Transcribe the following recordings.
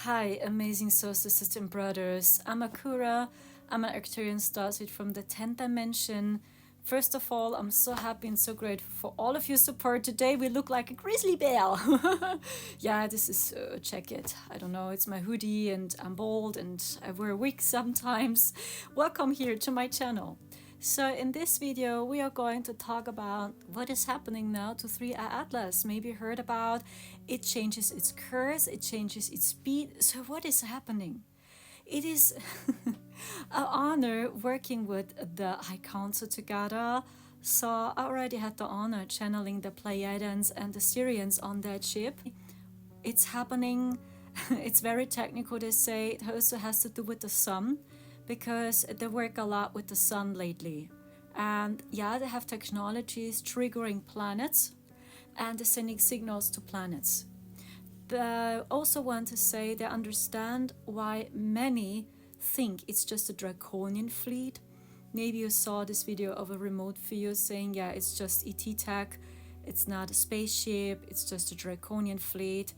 Hi, amazing soul sisters and brothers. I'm Akura. I'm an Arcturian starseed from the 10th dimension. First of all, I'm so happy and so grateful for all of your support. Today we look like a grizzly bear. Yeah, this is a jacket. I don't know, it's my hoodie and I'm bald and I wear a wig sometimes. Welcome here to my channel. So in this video, we are going to talk about what is happening now to 3i Atlas. Maybe you heard about it changes its course, it changes its speed. So what is happening? It is an honor working with the High Council together. So I already had the honor channeling the Pleiadians and the Syrians on that ship. It's happening. It's very technical, they say. It also has to do with the sun, because they work a lot with the sun lately. And yeah, they have technologies triggering planets and they're sending signals to planets. They also want to say they understand why many think it's just a draconian fleet. Maybe you saw this video of a remote view saying, yeah, it's just ET tech, it's not a spaceship, it's just a draconian fleet.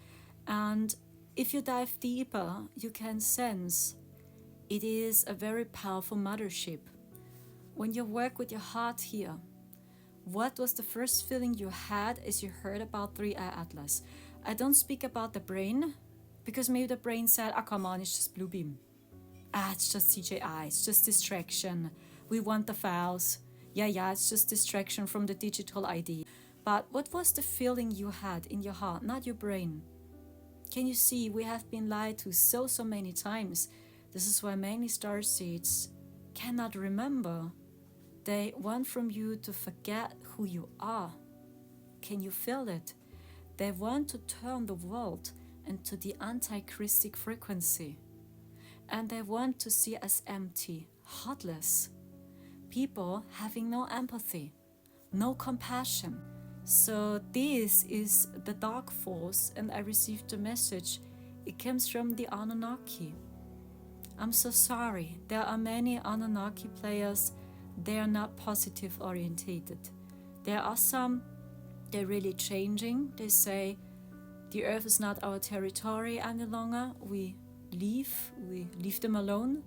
And if you dive deeper, you can sense it is a very powerful mothership. When you work with your heart here, what was the first feeling you had as you heard about 3i Atlas? I don't speak about the brain, because maybe the brain said, ah, come on, it's just blue beam. Ah, it's just CJI, it's just distraction. We want the files. Yeah, it's just distraction from the digital ID. But what was the feeling you had in your heart, not your brain? Can you see, we have been lied to so many times. This is why many starseeds cannot remember. They want from you to forget who you are. Can you feel it? They want to turn the world into the anti-Christic frequency. And they want to see us empty, heartless. People having no empathy, no compassion. So this is the dark force, and I received a message. It comes from the Anunnaki. I'm so sorry, there are many Anunnaki players, they are not positive orientated. There are some, they're really changing. They say, the earth is not our territory any longer, we leave them alone.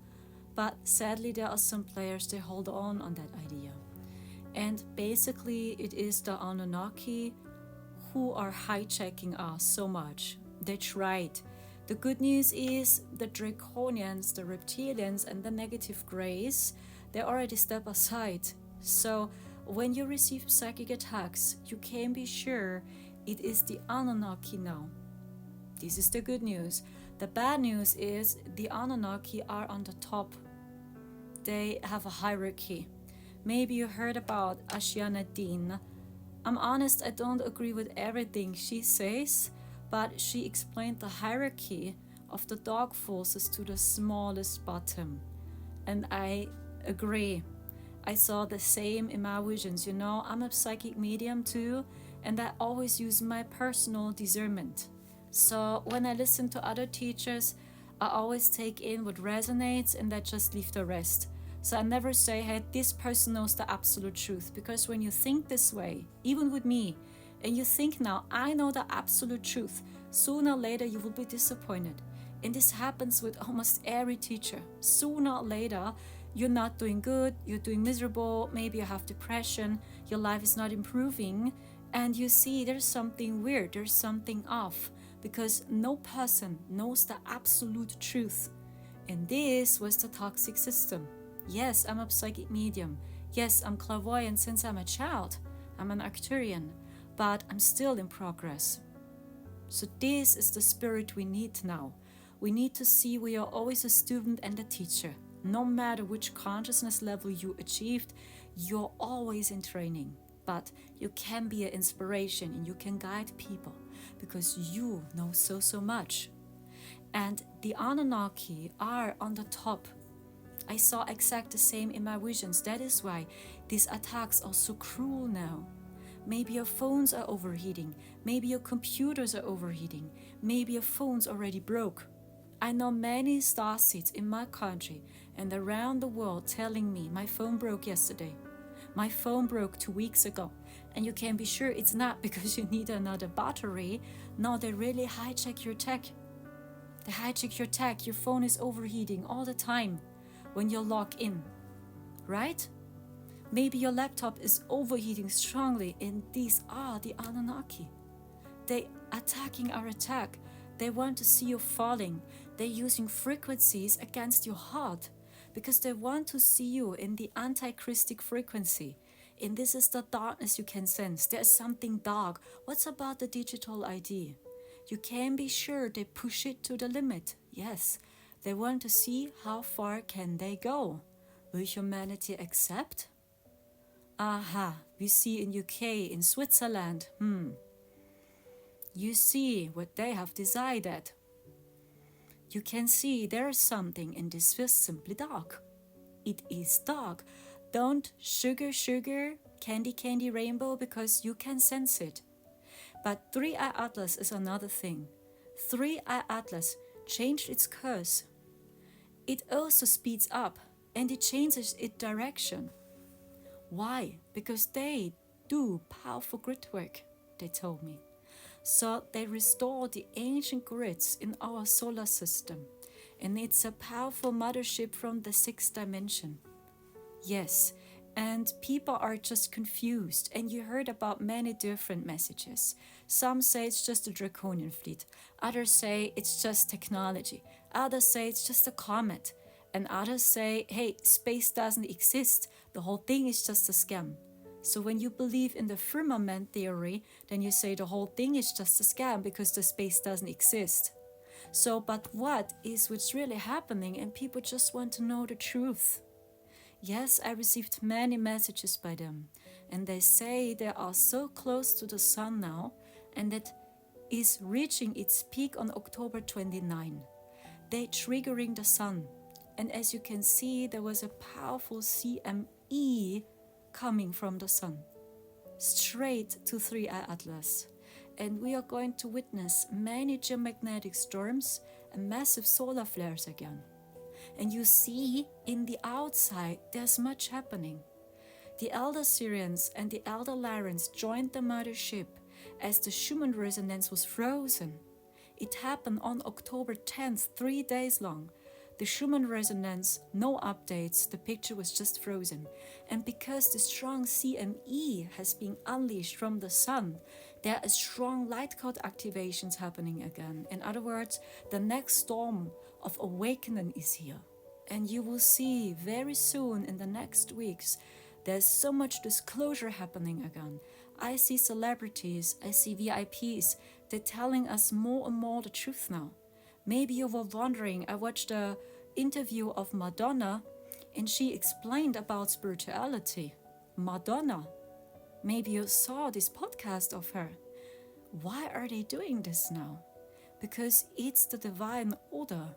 But sadly there are some players, they hold on that idea. And basically it is the Anunnaki who are hijacking us so much. They tried. The good news is the draconians, the reptilians and the negative grays, they already step aside. So when you receive psychic attacks, you can be sure it is the Anunnaki now. This is the good news. The bad news is the Anunnaki are on the top. They have a hierarchy. Maybe you heard about Ashiana Dean. I'm honest, I don't agree with everything she says, but she explained the hierarchy of the dark forces to the smallest bottom. And I agree. I saw the same in my visions. You know, I'm a psychic medium too, and I always use my personal discernment. So when I listen to other teachers, I always take in what resonates and I just leave the rest. So I never say, hey, this person knows the absolute truth. Because when you think this way, even with me, and you think now, I know the absolute truth, sooner or later you will be disappointed. And this happens with almost every teacher. Sooner or later, you're not doing good, you're doing miserable, maybe you have depression, your life is not improving, and you see there's something weird, there's something off, because no person knows the absolute truth. And this was the toxic system. Yes, I'm a psychic medium. Yes, I'm clairvoyant since I'm a child. I'm an Arcturian, but I'm still in progress. So this is the spirit we need now. We need to see we are always a student and a teacher. No matter which consciousness level you achieved, you're always in training. But you can be an inspiration and you can guide people because you know so much. And the Anunnaki are on the top. I saw exact the same in my visions. That is why these attacks are so cruel now. Maybe your phones are overheating. Maybe your computers are overheating. Maybe your phone's already broke. I know many starseeds in my country and around the world telling me my phone broke yesterday. My phone broke 2 weeks ago. And you can be sure it's not because you need another battery. No, they really hijack your tech. They hijack your tech. Your phone is overheating all the time when you log in, right? Maybe your laptop is overheating strongly, and these are the Anunnaki. They attacking our attack. They want to see you falling. They're using frequencies against your heart because they want to see you in the antichristic frequency. And this is the darkness you can sense. There's something dark. What's about the digital ID? You can be sure they push it to the limit. Yes, they want to see how far can they go. Will humanity accept? Aha, we see in UK, in Switzerland, you see what they have decided. You can see there's something in this feel simply dark. It is dark. Don't sugar, candy, rainbow, because you can sense it. But 3i Atlas is another thing. 3i Atlas changed its course. It also speeds up and it changes its direction. Why? Because they do powerful grid work, they told me. So they restore the ancient grids in our solar system. And it's a powerful mothership from the 6th dimension. Yes, and people are just confused. And you heard about many different messages. Some say it's just a draconian fleet. Others say it's just technology. Others say it's just a comet. And others say, hey, space doesn't exist. The whole thing is just a scam. So when you believe in the firmament theory, then you say the whole thing is just a scam because the space doesn't exist. So, but what's really happening? And people just want to know the truth. Yes, I received many messages by them. And they say they are so close to the sun now, and that is reaching its peak on October 29. They triggering the sun. And as you can see, there was a powerful CME coming from the sun, straight to 3i Atlas. And we are going to witness many geomagnetic storms and massive solar flares again. And you see, in the outside, there's much happening. The Elder Syrians and the Elder Lyrans joined the Mothership as the Schumann resonance was frozen. It happened on October 10th, 3 days long. The Schumann resonance, no updates, the picture was just frozen. And because the strong CME has been unleashed from the sun, there are strong light code activations happening again. In other words, the next storm of awakening is here. And you will see very soon in the next weeks, there's so much disclosure happening again. I see celebrities, I see VIPs, they're telling us more and more the truth now. Maybe you were wondering, I watched an interview of Madonna and she explained about spirituality. Madonna. Maybe you saw this podcast of her. Why are they doing this now? Because it's the divine order.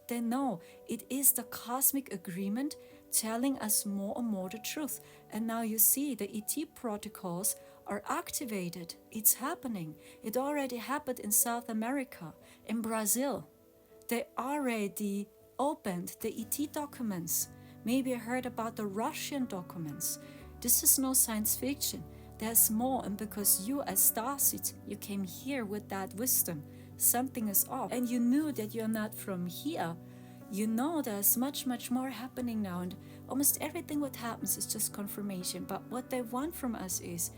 They know it is the cosmic agreement telling us more and more the truth. And now you see the ET protocols are activated. It's happening. It already happened in South America, in Brazil. They already opened the ET documents. Maybe you heard about the Russian documents. This is no science fiction. There's more, and because you as Starseed, you came here with that wisdom. Something is off, and you knew that you're not from here. You know there's much more happening now, and almost everything what happens is just confirmation. But what they want from us is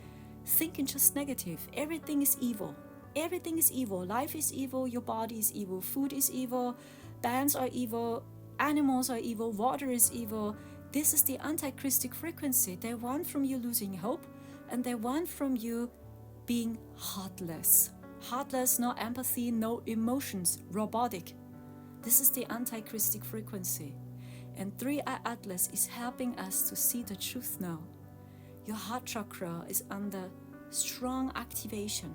thinking just negative. Everything is evil. Everything is evil. Life is evil. Your body is evil. Food is evil. Bands are evil. Animals are evil. Water is evil. This is the antichristic frequency. They want from you losing hope, and they want from you being heartless. Heartless, no empathy, no emotions, robotic. This is the antichristic frequency. And 3i Atlas is helping us to see the truth now. Your heart chakra is under strong activation.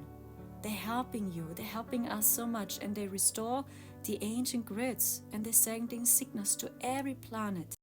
They're helping you, they're helping us so much, and they restore the ancient grids, and they're sending signals to every planet.